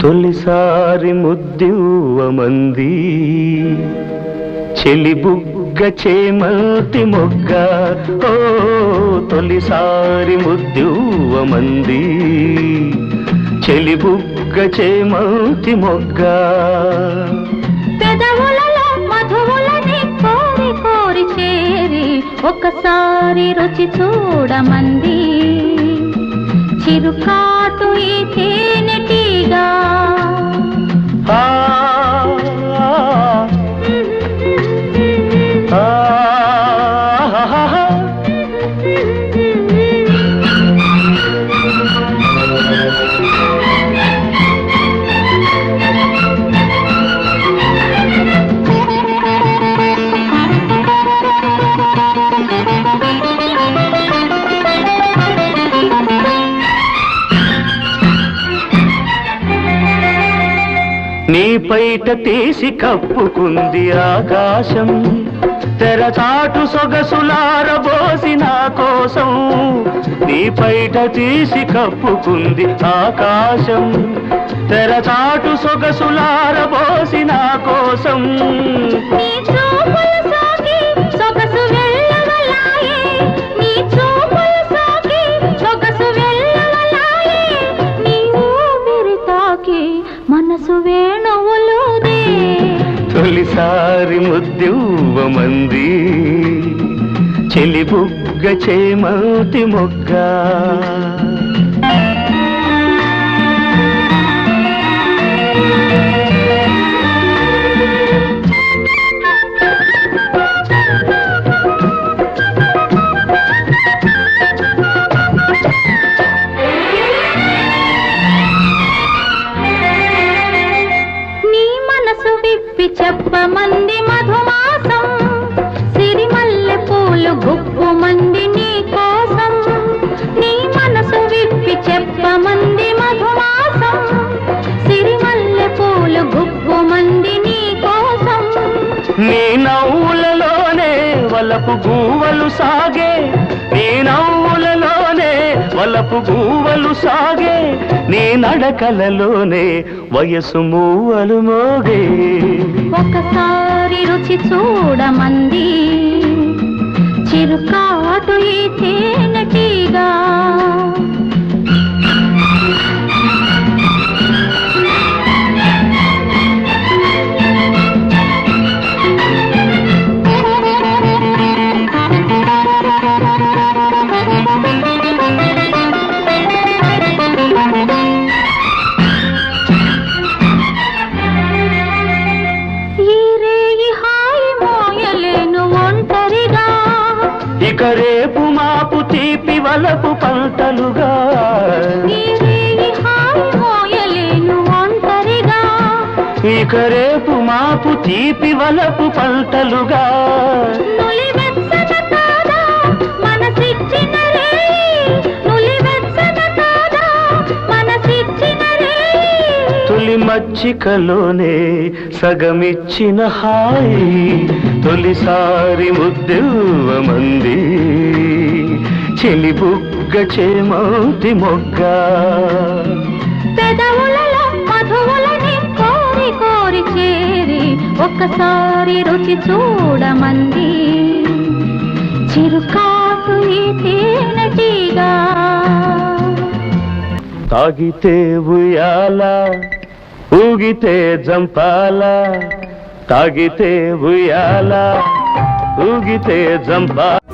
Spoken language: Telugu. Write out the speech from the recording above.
తొలిసారి ముద్దివ్వమంది చెలి బుగ్గ చేమల్తి మొగ్గ ఓ తొలిసారి ముద్దివ్వమంది చెలి బుగ్గ చేమల్తి మొగ్గ పెదవులలో మధువులని కోరి కోరి చేరి ఒకసారి రుచి చూడమంది చిరుకాటు ఈ తేనెటీగా నీ పైట తీసి కప్పుకుంది ఆకాశం తెరచాటు సొగసులారబోసి నా కోసం నీ పైట తీసి కప్పుకుంది ఆకాశం తెరచాటు సొగసులారబోసి నా కోసం మనసు వేణువులుదే తొలిసారి ముద్దివ్వమంది చెలి బుగ్గ చేమల్తి మొగ్గ చెప్పమంది మధుమాసం సిరిమల్లె పూలు గుప్పుమంది నీ కోసం నీ మనసు విప్పి చెప్పమంది మధుమాసం సిరిమల్లె పూలు గుప్పుమంది నీ కోసం నీ నవ్వులలోనే వలపు గూవలు సాగే నీ నవ్వులలోనే వలపు గూవలు సాగే నీ నడకలలోనే వయసు మూవలు మోగే ఒకసారి రుచి చూడమంది చిరుకాటు ఈ తేనెటీగా ఇక రేపు మాపు తీపి వలపు పంటలుగా ఇక రేపు మాపు తీపి వలపు పంటలుగా తొలి మచ్చికలోనే సగమిచ్చిన హాయి తొలిసారి ముద్దివ్వమంది చెలి బుగ్గ చేమల్తి మొగ్గ పెదవులలో మధువులని కోరి కోరి చేరి ఒక్కసారి రుచి చూడమంది చిరుకాటు ఈ తేనెటీగా తాగితే ఉయ్యాల ఊగితే జంపాల తాగితే ఉయ్యాల ఊగితే జంపాల